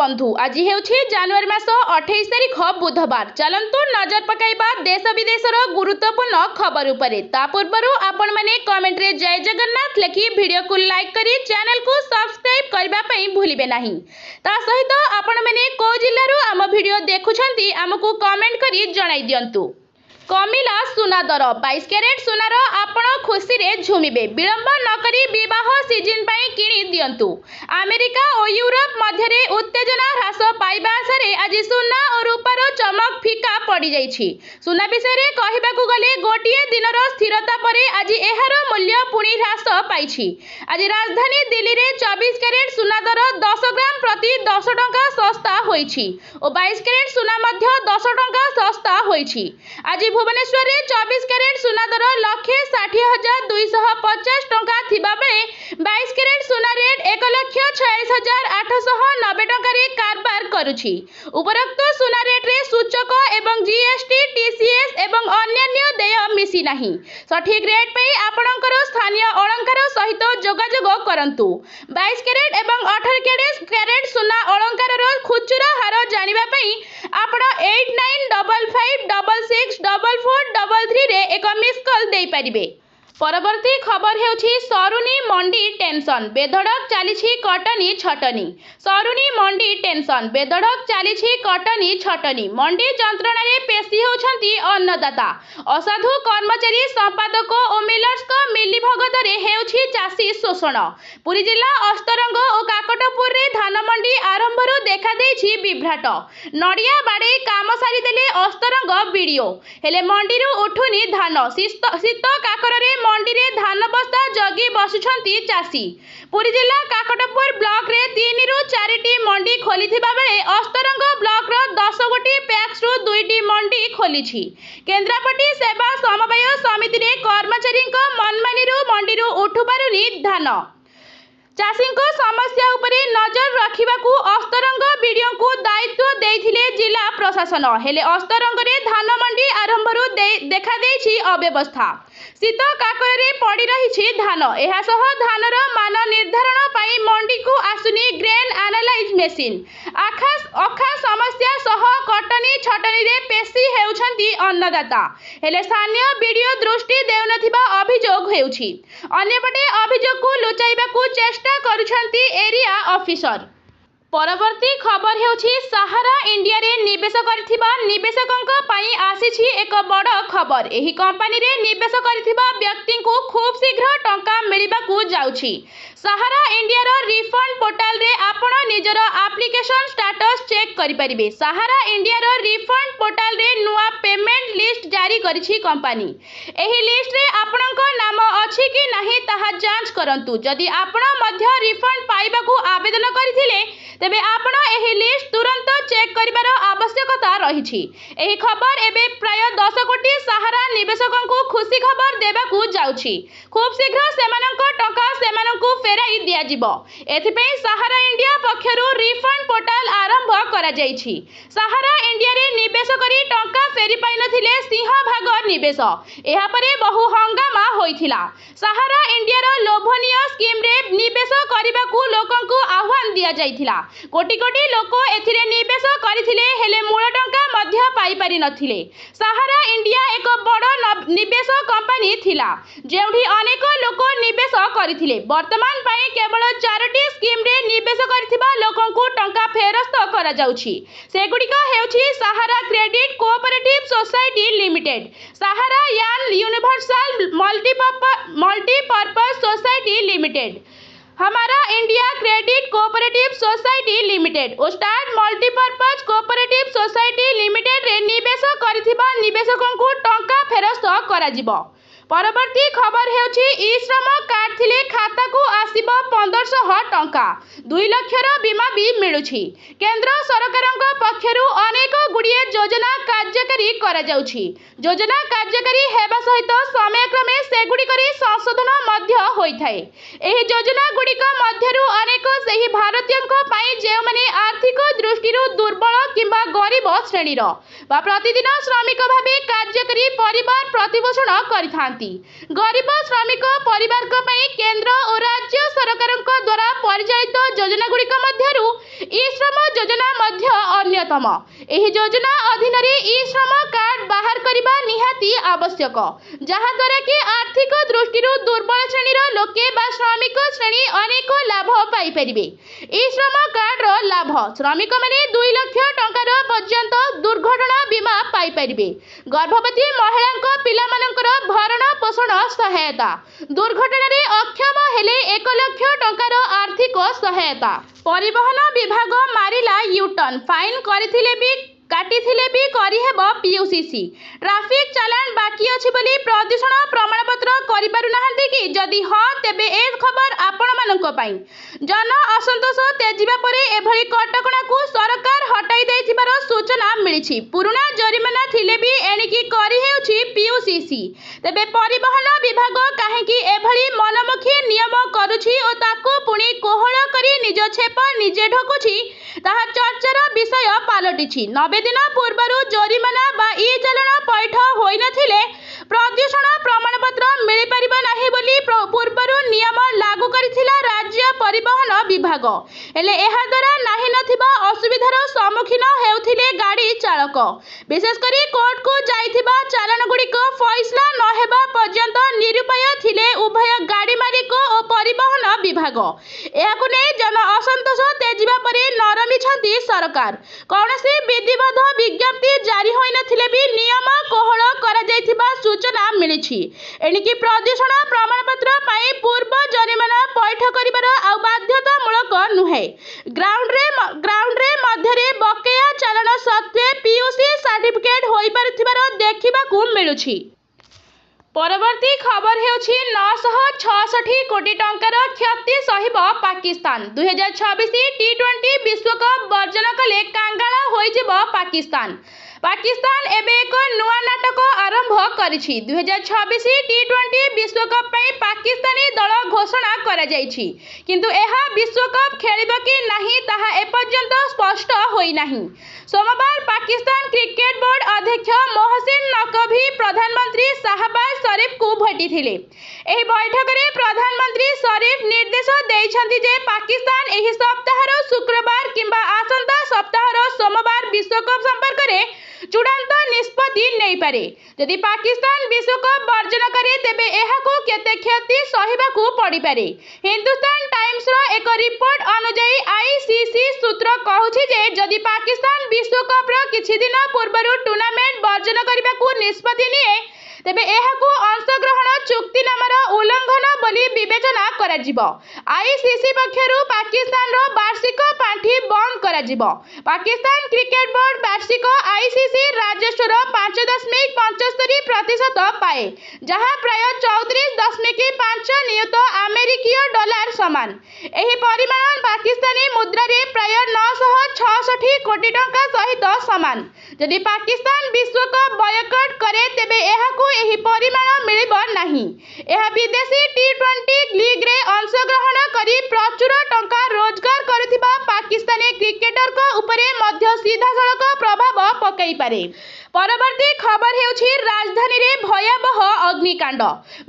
बंधु आज हेउछि जनवरी मास 28 तारिख बुधवार। चलंतु नजर पकाइबा देश विदेशर गुरुत्वपूर्ण खबर उपरे। ता पूर्वरु आपण माने कमेंट रे जय जगन्नाथ लिखि वीडियो को लाइक करी चैनल को सब्सक्राइब करबा पई भूलिबे नाही। ता सहित आपण माने को जिल्लारु आम वीडियो देखुछंती हमकु कमेंट करी जणाई दियंतु। कमिला सुना दर 22 कैरेट सुनार आपण खुशी रे झुमिबे। विलंब नकरी विवाह सीजन पाई किणी दियंतु। अमेरिका और यूरोप मध्य उत्तेजना ह्रास पाइबा आशारे आज सुना और रूपार चमक फीका पड़ी जाइछि। सुना विषय रे कहिबाकु गले गोटिए दिनर स्थिरता परे आज एहार मूल्य पुणी ह्रास पाइछि। आज राजधानी दिल्ली रे 24 कैरेट सुना दर 10 ग्राम प्रति 10 टंका सस्ता होइछि और 22 कैरेट सुना मध्य 10 टंका सस्ता होइछि। आज भुवनेश्वर रे 24 कैरेट सुना दर 1,60,250 टंका थिबा बेले 22 कैरेट सुना रेट 1,46,890 टंका रे कारबार करुछि। उपरोक्त सुना रेट रे सूचक एवं जीएसटी टीसीएस एवं अन्यान्य देय मिसी नाही। सठिक रेट पे आपणकर स्थानीय अलंकार सहित जोगाजोग करंतु। 22 कैरेट एवं 18 कैरेट सुना अलंकार रो खुचरा हार जानिबा पई आपण 8955664433 रे एक मिस कॉल देई परिबे। परवर्ती खबर हेउछि सरुनी मंडी टेंशन बेधड़क चलीछि कटनी छटनी। सरुनी मंडी टेंशन बेधड़क चलीछि कटनी छटनी। मंडी जंत्रणा रे पेशी होछंती अन्नदाता। असाधु कर्मचारी संपादक और मिलर्स को मिली भगत रे हेउछि चासी शोषण। पुरी जिला अस्तरंग और काकटपुर रे धान मंडी आरंभ रु देखा देछि विभ्राट। नडिया बाडे काम सारी देले अस्तरंग वीडियो हेले मंडी रु उठुनी धान। शीत काकर रे मंडी रे धान बस्ता जगी बसुछंती चासी। पुरी जिला काकटपुर ब्लॉक रे 3 रु 4 टी मंडी खोलिथिबा बेले अस्तरंग ब्लॉक रो 10 गोटी पैक्स रु 2 टी मंडी खोलिछि। केंद्रापटी सेवा समवाय समिति रे कर्मचारी को मनमानी रु मंडी रु उठु पारुनी धान। चाषी को समस्या उपरे नजर रखिबाकू अस्तरंग वीडियो को दायित्व देइथिले जिला प्रशासन हेले अस्तरंग रे धान मंडी आरंभ रु देखा देछि अव्यवस्था। शीत काकर रे पड़ी रहिछि धान। एहा सह धानर मान निर्धारण पाई मंडी को आसुनी ग्रेन एनालाइज मेसिन। अखा समस्या सह कटनी छटनी रे पेशी हेउछंती अन्नदाता हेले स्थानीय वीडियो दृष्टि देउनथिबा अभियोग हेउछि। अन्यपटे अभियोग को लुचाइबाकू चेष्टा करुछंती एरिया ऑफिसर। परवर्ती खबर हेउछि सहारा इंडिया रे निवेश करथिबा निवेशकंक पई आसीछि एक बड़ खबर। एही कंपनी रे निवेश करथिबा व्यक्ति को खूब शीघ्र टंका मिलिबाकू जाउछि। सहारा इंडिया रो रिफंड पोर्टल रे आपण निजर एप्लीकेशन स्टेटस चेक करि परिबे। सहारा इंडिया रो रिफंड पोर्टल रे नुआ पेमेंट लिस्ट जारी करिछि कंपनी। एही लिस्ट रे आपणक नाम अछि कि नाही ताहा जांच करंतु। जदि आपण मध्य रिफंड पाइबाकू आवेदन करिथिले तेबे आपण एही लिस्ट तुरंत चेक करिबार आवश्यकता रहिछि। एही खबर एबे प्राय 10 कोटी सहारा निवेशकंकु खुशी खबर देबाकू जाउछि। खूब शीघ्र सेमानक टंका सेमानकू फेराई दिया जिवो। एथिपई सहारा इंडिया पक्षरु रिफंड पोर्टल आरंभ करा जाइछि। सहारा इंडिया रे निवेश करी टंका फेरी पाइ नथिले सिंहभाग निवेश। एहा परे बहु हंगामा होइथिला। सहारा इंडिया रो लोभनीय स्कीम रे निवेश करिबाकू लोकंकु आह्वान दिया जाइथिला। कोटी कोटी लोक एथिरे निवेश करिथिले हेले मूल टंका मध्य पाई पारि नथिले। सहारा इंडिया एक बड़ निवेश कंपनी थिला जेउठी अनेक लोक निवेश करिथिले। वर्तमान पाई केवल 4टी स्कीम रे निवेश करथिबा लोकंकु टंका फेरस्त करा जाउछि। सेगुडी का हेउछि Sahara credit cooperative society limited, Sahara यान universal multipurpose society limited, Humara India credit cooperative society limited और start multipurpose cooperative society limited रे निवेश करथिबा निवेशकंकु टंका फेरस्त करा जिवो। परवर्ती खबर हेउछि ई श्रम कार्ड थिले खाता को आसीबो 1500 टंका। 2 लाखर बीमा भी मिलुछि। केंद्र सरकारक पक्षरु अनेक गुडिये योजना कार्यकारी करा जाउछि। योजना कार्यकारी हेबा सहित समय क्रमे से ସେଗୁଡ଼ିକରେ ସଂଶୋଧନ ମଧ୍ୟ ହୋଇଥାଏ। ଏହି ଯୋଜନାଗୁଡ଼ିକ ମଧ୍ୟରୁ ଅନେକ ସେହି ଭାରତୀୟଙ୍କ ପାଇଁ ଯେଉଁମାନେ ଆର୍ଥିକ ଦୃଷ୍ଟିରୁ ଦୁର୍ବଳ କିମ୍ବା ଗରିବ ଶ୍ରେଣୀର ବା ପ୍ରତିଦିନ ଶ୍ରମିକ ଭାବେ କାର୍ଯ୍ୟ କରି ପରିବାର ପ୍ରତିପୋଷଣ କରିଥାନ୍ତି। ଗରିବ ଶ୍ରମିକ ପରିବାରଙ୍କ ପାଇଁ କେନ୍ଦ୍ର ଓ ରାଜ୍ୟ ସରକାରଙ୍କ ଦ୍ୱାରା ପରିଚାଳିତ ଯୋଜନାଗୁଡ଼ିକ ମଧ୍ୟରୁ ଇ-ଶ୍ରମ ଯୋଜନା ମଧ୍ୟ ଅନ୍ୟତମ। ଏହି ଯୋଜନା ଅଧୀନରେ ଇ-ଶ୍ରମ କାର୍ଡ ବାହାର କରିବା ନିହାତି ଆବଶ୍ୟକ, ଯାହାଦ୍ୱାରା କି ଆର୍ଥିକ ଦୃଷ୍ଟିରୁ ଦୁର୍ବଳ ଶ୍ରେଣୀର ଲୋକେ ବା ଶ୍ରମିକ ଶ୍ରେଣୀ ଅନେକ ଲାଭ ପାଇପାରିବେ। ଇ-ଶ୍ରମ କାର୍ଡର ଲାଭ: ଶ୍ରମିକମାନେ 2 ଲକ୍ଷ ଟଙ୍କାର ପର୍ଯ୍ୟନ୍ତ ଦୁର୍ଘଟଣା ବୀମା ପାଇପାରିବେ। ଗର୍ଭବତୀ ମହିଳାଙ୍କ ପିଲାମାନଙ୍କର ଭରଣ ପୋଷଣ ସହାୟତା। ଦୁର୍ଘଟଣାରେ ଅକ୍ଷମ ହେଲେ 1 ଲକ୍ଷ ଟଙ୍କାର ଆର୍ଥିକ ସହାୟତା। ପରିବହନ ବିଭାଗ ମାରିଲା ୟୁ-ଟର୍ନ, ଫାଇନ୍ କରିଥିଲେ ବି କାଟିଥିଲେ ବି କରିହେବ PUCC। ଟ୍ରାଫିକ୍ ଚାଲାଣ ବାକି ଅଛି ବୋଲି ପ୍ରଦୂଷଣ ପ୍ରମାଣପତ୍ର କରିପାରୁନାହାନ୍ତି କି? ଯଦି ହଁ, ତେବେ ଏ ଖବର ଆପଣମାନଙ୍କ ପାଇଁ। ଜନ ଅସନ୍ତୋଷ ତେଜିବା ପରେ ଏଭଳି କଟକଣାକୁ ସରକାର ହଟାଇ ଦେଇଥିବାର ସୂଚନା ମିଳିଛି। ପୁରୁଣା ଜରିମାନା ଥିଲେ ବି ଏଣିକି କରିହେଉଛି PUCC। ତେବେ ପରିବହନ ବିଭାଗ କାହିଁକି ଏଭଳି ମନମୁଖୀ ନିୟମ କରୁଛି ଓ ତାକୁ ପୁଣି କୋହଳ କରି ନିଜ ଛେପ ନିଜେ ଢୋକୁଛି, ତାହା ଚର୍ଚ୍ଚାର ବିଷୟ ପାଲଟିଛି। 90 ଦିନ ପୂର୍ବରୁ ଜରିମାନା ବା ଇ-ଚାଲାଣ ପୈଠ ହୋଇନଥିଲେ ପ୍ରଦୂଷଣ ପ୍ରମାଣପତ୍ର ମିଳିପାରିବ ନାହିଁ ବୋଲି ପୂର୍ବରୁ ନିୟମ ଲାଗୁ କରିଥିଲା ରାଜ୍ୟ ପରିବହନ ବିଭାଗ। ହେଲେ ଏହାଦ୍ୱାରା ନାହିଁ ନଥିବା ଅସୁବିଧାର ସମ୍ମୁଖୀନ ହେଉଥିଲେ ଗାଡ଼ି ଚାଳକ। ବିଶେଷ କରି କୋର୍ଟକୁ ଯାଇଥିବା ଚାଲାଣଗୁଡ଼ିକ ଫଇସଲା ନ ହେବା ପର୍ଯ୍ୟନ୍ତ ନିରୁପାୟ ଥିଲେ ଉଭୟ ଗାଡ଼ି ମାଲିକ ଓ ପରିବହନ ବିଭାଗ। ଏହାକୁ ନେଇ ଜନ ଅସନ୍ତୋଷ ତେଜିବା ପରେ ନରମିଛନ୍ତି ସରକାର। କୌଣସି ବିଧିବଦ୍ଧ ବିଜ୍ଞପ୍ତି ଜାରି ହୋଇନଥିଲେ ବି ନିୟମ କୋହଳ କରାଯାଇଥିବା ସୂଚନା ମିଳିଛି। ଏଣିକି ପ୍ରଦୂଷଣ ପ୍ରମାଣପତ୍ର ପାଇଁ ପୂର୍ବ ଜରିମାନା ପୈଠ କରିବାର ଆଉ ବାଧ୍ୟତାମୂଳକ ନୁହେଁ। ଗ୍ରାଉଣ୍ଡରେ ମଧ୍ୟରେ ବକେୟା ଚାଲାଣ ସତ୍ତ୍ୱେ PUC ସାର୍ଟିଫିକେଟ୍ ହୋଇପାରୁଥିବାର ଦେଖିବାକୁ ମିଳୁଛି। ପରବର୍ତ୍ତୀ ଖବର ହେଉଛି 966 କୋଟି ଟଙ୍କାର କ୍ଷତି ସହିବ ପାକିସ୍ତାନ। 2026 ଟି-20 ବିଶ୍ୱକପ୍ ବର୍ଜନ କଲେ କାଙ୍ଗାଳ ହୋଇଯିବ ପାକିସ୍ତାନ। ପାକିସ୍ତାନ ଏବେ ଏକ ନୂଆ ନାଟକ ଆରମ୍ଭ କରିଛି। 2026 ଟି-20 ବିଶ୍ୱକପ୍ ପାଇଁ ପାକିସ୍ତାନୀ ଦଳ ଘୋଷଣା କରାଯାଇଛି, କିନ୍ତୁ ଏହା ବିଶ୍ୱକପ୍ ଖେଳିବ କି ନାହିଁ ତାହା ଏପର୍ଯ୍ୟନ୍ତ ସ୍ପଷ୍ଟ ହୋଇନାହିଁ। ସୋମବାର ପାକିସ୍ତାନ କ୍ରିକେଟ ବୋର୍ଡ ଅଧ୍ୟକ୍ଷ ମୋହସିନ ନକଭି ପ୍ରଧାନମନ୍ତ୍ରୀ ଶାହବାଜ ସରିଫଙ୍କୁ ଭେଟିଥିଲେ। ଏହି ବୈଠକରେ ପ୍ରଧାନମନ୍ତ୍ରୀ ସରିଫ ନିର୍ଦ୍ଦେଶ ଦେଇଛନ୍ତି ଯେ ପାକିସ୍ତାନ ଏହି ସପ୍ତାହର ଶୁକ୍ରବାର କିମ୍ବା ଆସନ୍ତା ସପ୍ତାହର ସୋମବାର ବିଶ୍ୱକପ୍ ସମ୍ପର୍କରେ ଚୂଡ଼ାନ୍ତ ନିଷ୍ପତ୍ତି ନେଇପାରେ। ଯଦି ପାକିସ୍ତାନ ବିଶ୍ୱକପ୍ ବର୍ଜନ କରେ ତେବେ ଏହାକୁ କେତେ କ୍ଷତି ସହିବାକୁ ପଡ଼ିପାରେ। ହିନ୍ଦୁସ୍ତାନ ଟାଇମ୍ସର ଏକ ରିପୋର୍ଟ ଅନୁଯାୟୀ ICC ସୂତ୍ର କହୁଛି ଯେ ଯଦି ପାକିସ୍ତାନ ବିଶ୍ୱକପ୍ର କିଛି ଦିନ ପୂର୍ବରୁ ଟୁର୍ଣ୍ଣାମେଣ୍ଟ ବର୍ଜନ କରିବାକୁ ନିଷ୍ପତ୍ତି ନିଏ, ତେବେ ଏହାକୁ ଅଂଶଗ୍ରହଣ ଚୁକ୍ତିନାମାର ଉଲ୍ଲଂଘନ ବୋଲି ବିବେଚନା କରାଯିବ। ICC ପକ୍ଷରୁ ପାକିସ୍ତାନର ବାର୍ଷିକ ପାଣ୍ଠି ବନ୍ଦ କରାଯିବ। ପାକିସ୍ତାନ କ୍ରିକେଟ ବୋର୍ଡ ବାର୍ଷିକ ICC ରାଜସ୍ୱର 5.75% ପାଏ, ଯାହା ପ୍ରାୟ 34.5 ନିୟୁତ ଆମେରିକୀୟ ଡଲାର ସମାନ। ଏହି ପରିମାଣ ପାକିସ୍ତାନୀ ମୁଦ୍ରାରେ ପ୍ରାୟ 966 କୋଟି ଟଙ୍କା ସହିତ ସମାନ। ଯଦି ପାକିସ୍ତାନ ବିଶ୍ୱକପ୍ ବୟକଟ୍ କରେ ତେବେ ଏହାକୁ ଏହି ପରିମାଣ ମିଳିବ ନାହିଁ। ଏହା ବିଦେଶୀ ଟି-20 ଲିଗ୍ରେ ଅଂଶଗ୍ରହଣ କରି ପ୍ରଚୁର ଟଙ୍କା ରୋଜଗାର କରୁଥିବା ପାକିସ୍ତାନୀ କ୍ରିକେଟରଙ୍କ ଉପରେ ମଧ୍ୟ ସିଧାସଳଖ ପ୍ରଭାବ ପକାଇପାରେ। ପରବର୍ତ୍ତୀ ଖବର ହେଉଛି ରାଜଧାନୀରେ ଭୟାବହ ଅଗ୍ନିକାଣ୍ଡ।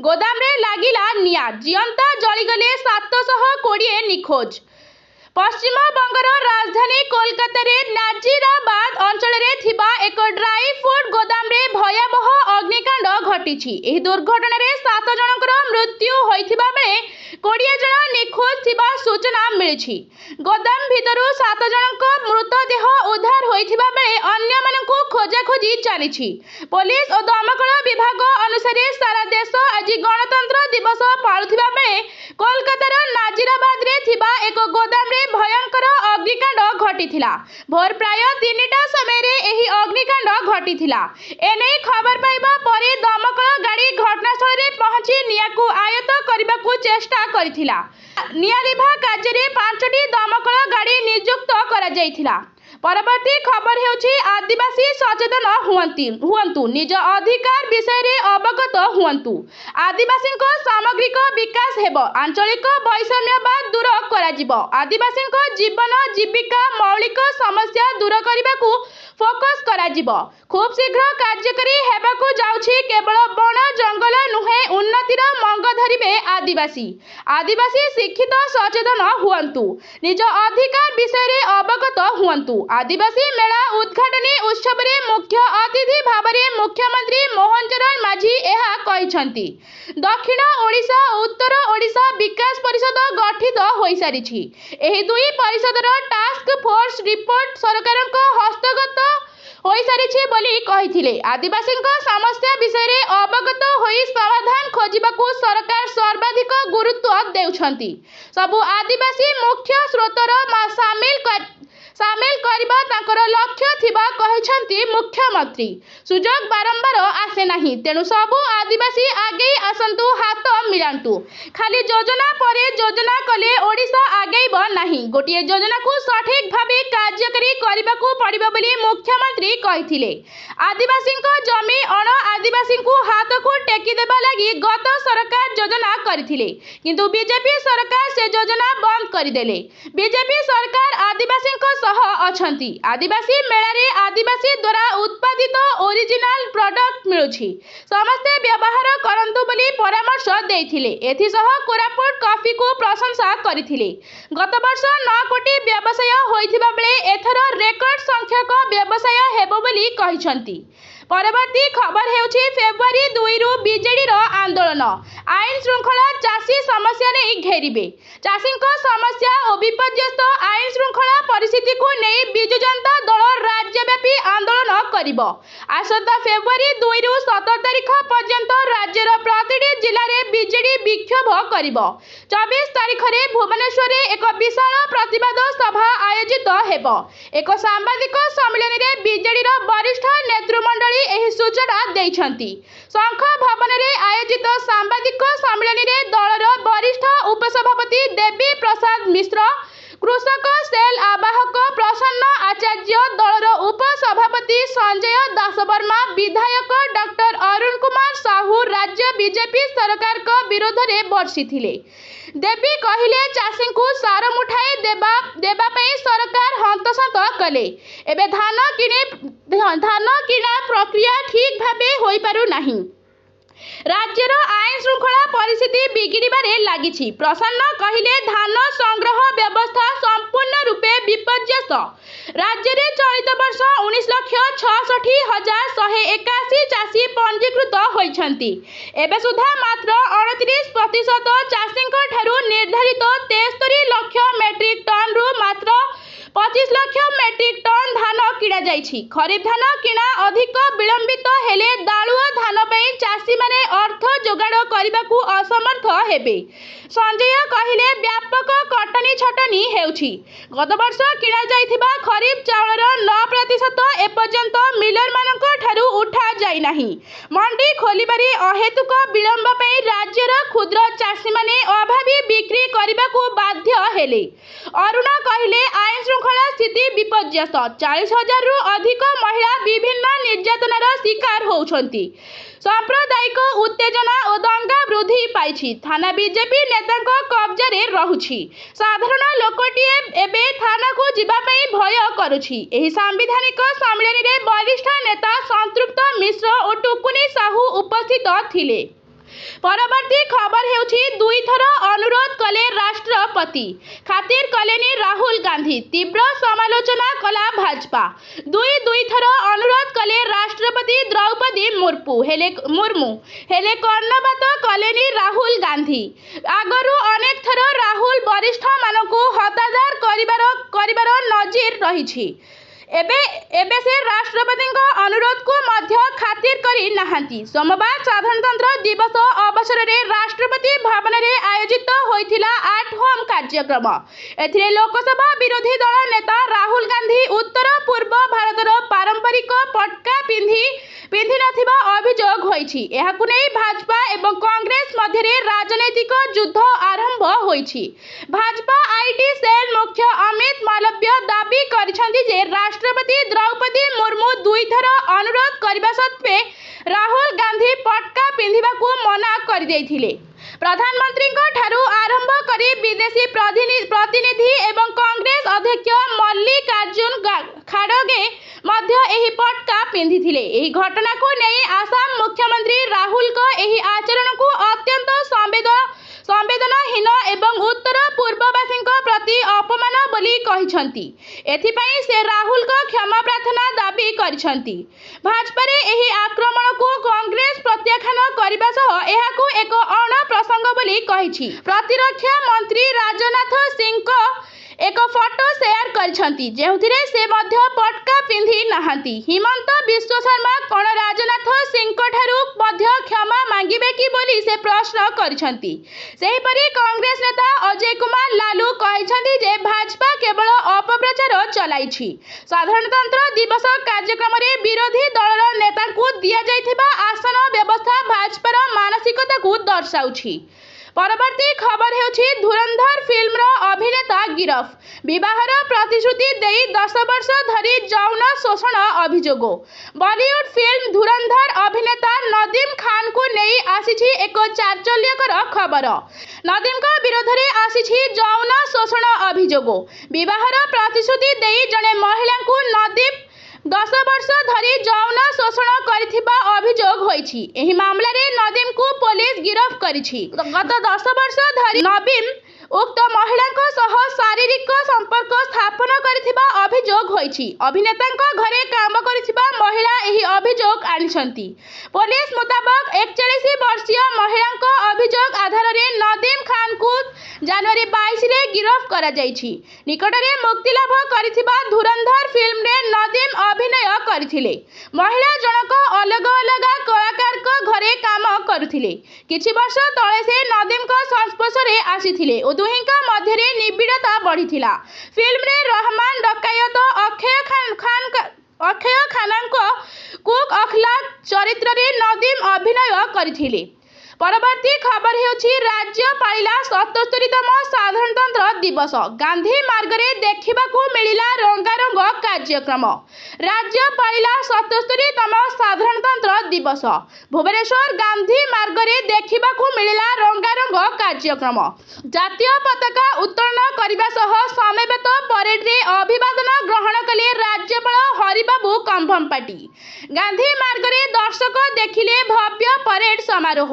ଗୋଦାମରେ ଲାଗିଲା ନିଆଁ, ଜିଅନ୍ତା ଜଳିଗଲେ 720 ନିଖୋଜ। ପଶ୍ଚିମବଙ୍ଗର ରାଜଧାନୀ କୋଲକାତାରେ ନାଜିରାବାଦ ଅଞ୍ଚଳରେ ଥିବା ଏକ ଡ୍ରାଇ ଫ୍ରୁଟ୍ ଗୋଦାମରେ ଭୟାବହ ଅଗ୍ନିକାଣ୍ଡ ଘଟିଛି। ଏହି ଦୁର୍ଘଟଣାରେ 7 ଜଣଙ୍କର ମୃତ୍ୟୁ ହୋଇଥିବା ବେଳେ 20 ଜଣ ନିଖୋଜ ଥିବା ସୂଚନା ମିଳିଛି। ଗୋଦାମ ଭିତରୁ 7 ଜଣଙ୍କ ମୃତଦେହ ଉଦ୍ଧାର ହୋଇଥିବା ବେଳେ ଅନ୍ୟମାନଙ୍କୁ ଖୋଜାଖୋଜି ଚାଲିଛି। ପୋଲିସ ଓ ଦମକଳ ବିଭାଗ ଅନୁସାରେ ସାରା ଦେଶ ଆଜି ଗଣତନ୍ତ୍ର ଦିବସ ପାଳୁଥିବା ବେଳେ କୋଲକାତାର ନାଜିରାବାଦରେ ଥିବା ଏକ ଗୋଦାମରେ ଭୟଙ୍କର ଅଗ୍ନିକାଣ୍ଡ ଘଟିଥିଲା। ଭୋର ପ୍ରାୟ 3ଟା ସମୟରେ ଏହି ଅଗ୍ନିକାଣ୍ଡ ଘଟିଥିଲା। ଏନେଇ ଖବର ପାଇବା ପରେ ଦମକଳ ଗାଡ଼ି ଘଟଣାସ୍ଥଳରେ ପହଞ୍ଚି ନିଆଁକୁ ଆୟତ୍ତ କରିବାକୁ ଚେଷ୍ଟା କରିଥିଲା। ନିଆଁ ଲିଭା କାର୍ଯ୍ୟରେ 5ଟି ଦମକଳ ଗାଡ଼ି ନିଯୁକ୍ତ କରାଯାଇଥିଲା। परवर्ती खबर हेउछि आदिवासी सचेतन हुअन्तु निज अधिकार विषय अवगत हुअन्तु। आदिवासी सामग्रिक विकास हेब, आंचलिक वैषम्यवाद दूर कराजिब, आदिवासी जीवन जीविका मौलिक समस्या दूर करने फोकस कराजिब। खूब शीघ्र कार्यकारी हेबाकु जाउछि केवल वन जंगल नुहे उन्नतिर मंग धरिबे आदिवासी शिक्षित सचेतन हुअन्तु, निज अधिकार विषय अवगत हुअन्तु। आदिवासी मेला उद्घाटनी उत्सव रे मुख्य अतिथि भावरे मुख्यमंत्री मोहन चरण माझी एहा कहिसंती। दक्षिण ओडिशा उत्तर ओडिशा विकास परिषद गठित होई सारिछि। एही दुई परिषदर टास्क फोर्स रिपोर्ट सरकारक हस्तगत होई सारिछि बोली कहिथिले। आदिवासी समस्या विषय अवगत होई समाधान खोजिबाकू सरकार सर्वाधिक गुरुत्व देउछंती। सबु आदिवासी मुख्य स्रोतर सामिल करबा तांकर लक्ष्य थिबा कहिसंती मुख्यमंत्री। सुजोग बारंबार आसे नाही, तेणु सबु आदिवासी आगे आसंतु, हाथ मिलांतु। खाली योजना परे योजना कले ओडिशा आगेब नाही, गोटिए योजना को सठिक भाबे कार्यकारी करबाकू पड़िबो बोली मुख्यमंत्री कहिथिले। आदिवासी जमी अण आदिवासी हाथ को टेकी देबा लागि गत सरकार योजना करथिले, किंतु बीजेपी सरकार से योजना बंद करदेले। बीजेपी सरकार आदिवासी सह अछंती। आदिवासी मेला रे आदिवासी द्वारा उत्पादित ओरिजिनल प्रोडक्ट मिलुछि, समस्ते व्यवहार करंतु बोली परामर्श देथिले। एथि सह कोरापुट कॉफी को प्रशंसा करथिले। गत वर्ष 9 कोटी व्यवसाय होइथिबा बेले एथर रेकर्ड संख्यक व्यवसाय हेबो बोली कहिसंती। परवर्ती खबर हेउछि फेब्रुआरी 2 रु बीजेडी रो आंदोलन, आईन श्रृंखला चाषी समस्या नै घेरिबे। चाषी समस्या और विपर्यस्त आईन श्रृंखला परिस्थिति को नहीं बिजु जनता दल राज्यव्यापी आंदोलन करिबो। आसंता फेब्रुआरी 2 रु 17 तारिख पर्यंत राज्यर प्रतिटी जिल्ला रे बीजेडी विक्षोभ करिबो। 24 तारिख रे भुवनेश्वर रे एक विशाल प्रतिवाद सभा आयोजित हेबो। एक सांबादिक सम्मेलन रे बीजेडी रो वरिष्ठ नेतृमंडली एही सूचना दैछंती। शंख भवन रे आयोजित सांबादिक सम्मेलन रे दलर वरिष्ठ उपसभापति देवी प्रसाद मिश्र, कृषक सेल आवाहक प्रसन्न आचार्य, दलर उपसभापति संजय दासवर्मा, विधायक डॉक्टर अरुण कुमार साहू राज्य बीजेपी सरकार को विरोध रे बर्षिथिले। देवी कहिले चाषी को सार मुठाए देबा पई सरकार हंतसंत कले। एबे धान किना प्रक्रिया ठीक भाबे होई पारु नाही। राज्यर आईन श्रृंखला परिस्थिति बिगिड़बारे लागिछि। प्रसन्न कहिले धान संग्रह व्यवस्था संपूर्ण रूपे विपर्यस्त। राज्य रे चलित वर्ष 19,66,181 चाषी पंजीकृत होइछंती। एबे सुधा मात्र 38% चाषी ठारू निर्धारित 73 लाख मेट्रिक टन रु मात्र 25 लाख मेट्रिक टन धान किणा जाइछि। खरीफ धान किणा अधिक विलंबित हेले दालुआ धान पई चाषी माने अर्थ जोगाड़ करबाकू असमर्थ हेबे। संजय कहिले व्यापक कटनी छटनी हेउछि। गत वर्ष किणा जाइथिबा खरीफ चावलर 9% एपर्यंत मिलर मानक ठारू उठा जाई नाही। मंडी खोलिबारी अहेतुक विलंब पई राज्यर क्षुद्र चाषी माने अभावी बिक्री करबाकू बाध्य हेले। अरुण कहिले आईन श्रृंखला स्थिति विपर्यस्त। 40,000 रु अधिक महिला विभिन्न निर्यातनार शिकार होउछंती। सांप्रदायिक उत्तेजना और दंगा वृद्धि पाइछि। थाना बीजेपी नेता कब्जा रे रहुछि। साधारण लोकटिए एबे थाना को जिबा पई भय करुछि। एही सांविधानिक सम्मेलन रे वरिष्ठ नेता संतृप्त मिश्र और टुकुनी साहू उपस्थित थिले। परवर्ती खबर हेउछि दुई थर अनुरोध कले राष्ट्रपति, खातिर कलेनी राहुल गांधी, तीव्र समालोचना कला भाजपा। दुई थर अनुरोध कले राष्ट्रपति द्रौपदी मुर्मू हेले कर्णपात कलेनी राहुल गांधी। आगरू अनेक थर राहुल वरिष्ठ मानकू हतादार करिबार नजीर रहिछि। एबे से राष्ट्रपति अनुरोध को मध्य खातिर करी नाहांती। सोमवार साधारणतंत्र दिवस अवसर रे राष्ट्रपति भवन रे आयोजित होइथिला 8 होम कार्यक्रम। एथिरे लोकसभा विरोधी दल नेता राहुल गांधी उत्तर पूर्व भारतर पारंपरिक पटका पिंधि नथिबा अभियोग होइछि। एहाकु नै भाजपा एवं कांग्रेस मध्य राजनैतिक युद्ध आरंभ होइछि। भाजपा आईटी सेल मुख्य अमित मालव्य दाबी करिसेंति जे राष्ट्रपति द्रौपदी मुर्मू दुईथर अनुरोध करबा सत्वे राहुल गांधी पटका पिंधिबाकू मना कर देइथिले। प्रधानमंत्री ठारू आरंभ करी विदेशी प्रतिनिधि एवं कांग्रेस अध्यक्ष मल्लिकार्जुन खड़गे मध्य एही पटका पिंधिथिले। एही घटना को नहीं आसाम मुख्यमंत्री राहुल को एही आचरण को अत्यंत संवेदनहीन एवं उत्तर पूर्ववासी प्रति अपमान बोली कहिसंती। एथिपाई से राहुल को क्षमा प्रार्थना दाबी करिसंती। भाजपा रे एही आक्रमण को कांग्रेस प्रत्याख्यान करबा सह एहाकू एक अण प्रसंग बोली कहिछि। प्रतिरक्षा मंत्री राजनाथ सिंह को एक फोटो शेयर करिसंती जेउथिरे से मध्य पटका पिंधि नाहांती। हिमंत विश्व शर्मा कोन राजनाथ सिंह ठारू मध्य क्षमा मांगिबे कि बोली से प्रश्न करिसंती। सेही परि कांग्रेस नेता अजय कुमार लालू कहिसंती जे भाजपा केवल अपप्रचार चलाइछि। साधारणतंत्र दिवस कार्यक्रम रे विरोधी दलर नेता को दिया जाइथिबा आसन व्यवस्था भाजपार मानसिकता को दर्शाउछि। परवर्ती खबर हेउछि धुरंधर फिल्म अभिनेता गिरफ। विवाहर प्रतिश्रुति देई 10 वर्ष धरी यौन शोषण अभियोग। बॉलीवुड फिल्म धुरंधर अभिनेता नदीम खान को नहीं आसीछि एक चांचल्यकर खबर। नदीम का विरोध में आसीछि यौन शोषण अभियोग। विवाहर प्रतिश्रुति देई जने महिला को नदीम 10 वर्ष धरी यौन शोषण करिथिबा अभियोग होइछि। एही मामला रे नदीम को पुलिस गिरफ्त करिछि। गत 10 वर्ष धरी नदीम उक्त महिला को सह शारीरिक संपर्क स्थापन करिथिबा अभियोग होइछि। अभिनेता घरे काम करिथिबा महिला एही अभियोग आनिसंती। पुलिस मुताबिक 41 वर्षीय महिला अभियोग आधार रे नदीम खान को जनवरी 22 रे गिरफ्त करा जाइछि। निकटरे मुक्तिलाभ करिथिबा धुरंधर फिल्म रे नदीम अभिनय करथिले। महिला जनक अलग अलग कलाकार को घरे काम करुथिले। किछि वर्ष तळे से नदीम को संस्पर्श रे आसीथिले ओ दुहिंका मध्य रे निबिड़ता बढ़िथिला। फिल्म रे रहमान डकायत अक्षय खानक कुक अखलाक चरित्र रे नदीम अभिनय करथिले। परवर्ती खबर हेउछि राज्य पाइला 77तम साधारणतंत्र दिवस। गांधी मार्ग रे देखिबाकू मिलिला रंगारंग कार्यक्रम। राज्य पाइला 77तम साधारणतंत्र दिवस। भुवनेश्वर गांधी मार्ग रे देखिबाकू मिलिला रंगारंग कार्यक्रम। जातीय पताका उत्तोलन करबा सह समवेत परेड रे अभिवादन ग्रहण कले राज्यपाल हरिबाबू कंभमपाटी। गांधी मार्ग रे दर्शक देखिले भव्य परेड समारोह।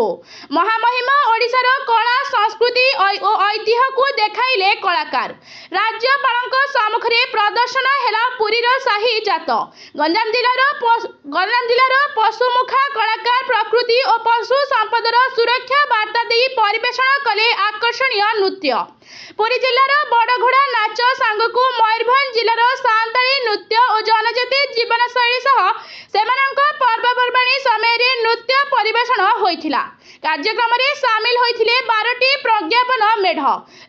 महामहिमा ओडिशार कला संस्कृति और ऐतिह्य को देखाइले कलाकार। राज्यपाल सम्मुख रे प्रदर्शन हेला पुरीर शाही जात। गंजाम जिलार पशुमुखा कलाकार प्रकृति और पशु संपदर सुरक्षा वार्ता दे परिवेषण कले आकर्षणीय नृत्य। पुरी जिलार बड़घोड़ा नाच सांगकू मयूरभंज जिलार सांताली नृत्य और जनजाति जीवनशैली सह सेमानक पर्वपर्वाणी समय रे नृत्य परिवेषण होइथिला। कार्यक्रम रे शामिल होइथिले 12टी प्रज्ञापन मेढ।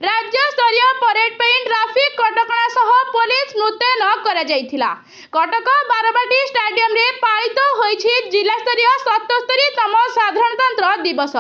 राज्य स्तरीय परेड पे ट्रैफिक कटकणा सह पुलिस मुतयन करा जाइथिला। कटक बारबाटी स्टेडियम रे पालित होइछि जिला स्तरीय 77तम साधारणतंत्र दिवस।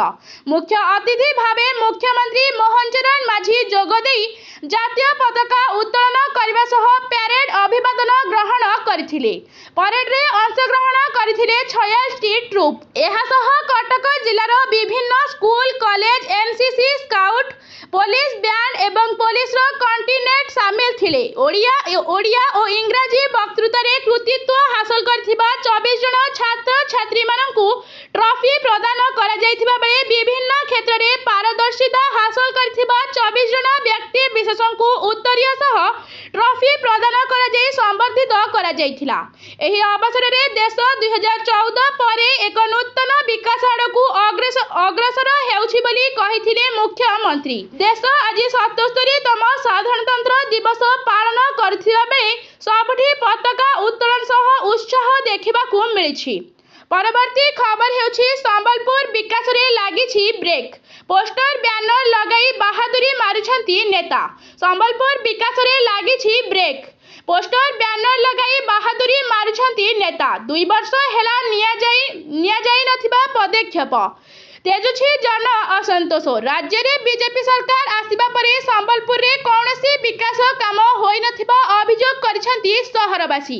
मुख्य अतिथि भावे मुख्यमंत्री मोहन चरण माझी जोगदेई जातीय पताका उत्तोलन करबा सह परेड अभिवादन ग्रहण करथिले। परेड रे अंशग्रहण करथिले 46टी ट्रुप। एहा सह कटक जिलार विभिन्न school college NCC scout police band एवं पुलिस कंटिनेंट शामिल थिले। ओडिया और इंग्राजी वक्तृता रे कृतित्व हासिल करथिबा 24 जन छात्र छात्री मानकू ट्रॉफी प्रदान करा जाइथिबा बेले विभिन्न क्षेत्र रे पारदर्शिता हासिल करथिबा 24 जन व्यक्ति विशेषण को उत्तरीय सह ट्रॉफी प्रदान करा जाई संबर्धित करा जाइथिला। एही अवसर रे देश 2014 परे एक नूतन विकास आड़कू अग्रसर हेउछि बोली कहिथिले मुख्यमंत्री। देश आज 77तम साधारणतंत्र दिवस पालन करथिबा बेले सबठी पताका उत्तोलन सह उत्साह देखिबाकू मिलिछि। परवर्ती खबर हेउछि संबलपुर विकास रे लागिछि ब्रेक। पोस्टर बैनर लगाई बहादुरी मारुछंती नेता। संबलपुर विकास रे लागिछि ब्रेक। पोस्टर बैनर लगाई बहादुरी मारुछंती नेता। 2 वर्ष हेला निया जाई नथिबा पदक्षेप तेजुछि जन असंतोष। असंतोष राज्य में बीजेपी सरकार आसिबा परे संबलपुर रे कौनसी विकास काम होई नथिबा अभियोग करिसेंती सहरवासी।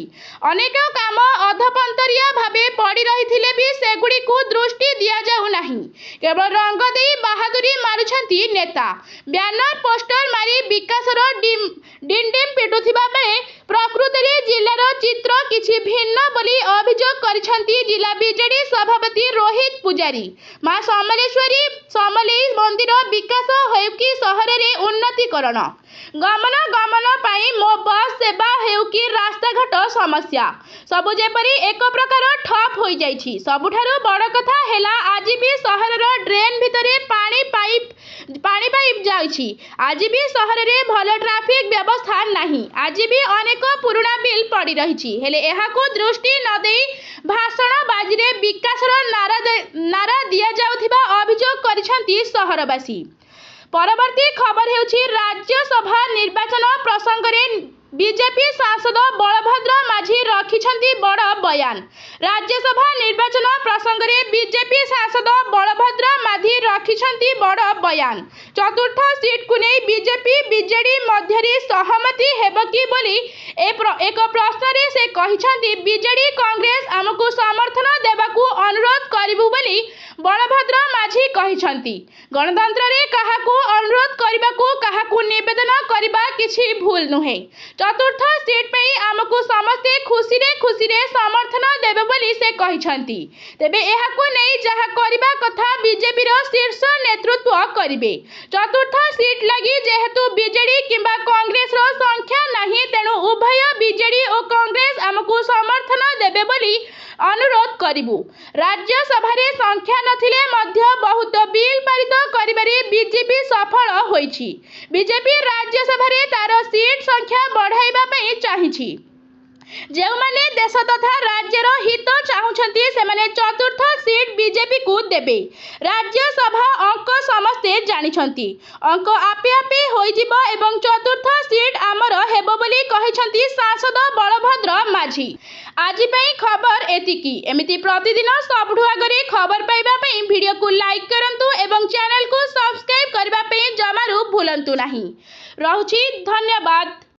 अनेक काम अधपंतरिया भाबे पड़ी रहिथिले भी सेगुडी को दृष्टि दिया जाउ नाही। केवल रंग देई बहादुरी मारुछंती नेता। बैनर पोस्टर मारी विकासर डिंडिम पिटुथिबा बेले प्रकृति रे जिल्लार चित्र किछि भिन्न बोली अभियोग करिसेंती जिला बीजेडी सभापति रोहित पुजारी। मां समलेश्वरी समलेई मंदिर विकास हेउ कि शहर रे उन्नतीकरण गमन पाई मो बस सेवा हेउ कि रास्ता घाट समस्या सबु जेपरी एक प्रकार ठप होई जाइछि। सबुठारु बड़ कथा हेला आज भी शहर रो ड्रेन भितरे पानी पाइप जाइछि। आज भी शहर रे भलो ट्रैफिक व्यवस्था नहीं। आज भी अनेक पुराना बिल पड़ी रहिछि हेले एहाकु दृष्टि न देई भाषण बाजीरे विकासर नारा दिया जाउथिबा अभियोग करिसेंती सहरवासी। परवर्ती खबर हेउछि राज्यसभा निर्वाचन प्रसंग रे बीजेपी सांसद बलभद्र माझी रखिछंती बड़ बयान। राज्यसभा निर्वाचन प्रसंग रे बीजेपी सांसद बलभद्र माझी रखिछंती बड़ बयान। चतुर्थ सीट को नहीं बीजेपी बीजेडी मध्यरी सहमति हेब कि बोली एक प्रश्न रे से कहिछंती बीजेडी कांग्रेस आमको समर्थन देबाकू अनुरोध करिबु बोली बलभद्र माझी कहिछंती। गणतंत्र रे काहाकू अनुरोध करिबाकू काहाकू निवेदन करिबा किछि भूल नुहे। चतुर्थ सीट पे आमको समस्ते खुशी रे समर्थन देबे बोली से कहिछंती। तेबे एहाकू नहीं जहा करिबा कथा बीजेपी रो शीर्ष नेतृत्व करिबे। चतुर्थ सीट लगी जेहेतु बीजेडी किंबा कांग्रेस रो संख्या नहीं तेणु उभय बीजेडी और कांग्रेस आमको समर्थन देबे बोली अनुरोध करिबु। राज्यसभा रे संख्या नथिले मध्य बहुत बिल पारित करिबारे बीजेपी सफल होईछि। बीजेपी राज्यसभा रे तार सीट संख्या बढ़ाइबा पई चाहिछि। जेउ माने देश तथा राज्यर हित चाहुछंती से माने चतुर्थ सीट बीजेपी को देबे। राज्यसभा अंक समस्ते जानिछंती। अंक आपे आपे होई जिवो एवं चतुर्थ सीट आमर हेबो बोली कहिछंती सांसद बलभद्र माझी। आज पई खबर एतिकी। एमिति प्रतिदिन सबठु आगरे खबर पाइबा पई वीडियो को लाइक करंतु एवं चैनल को सब्सक्राइब करबा पई जमारू भूलंतु नाही। रहउछि धन्यवाद।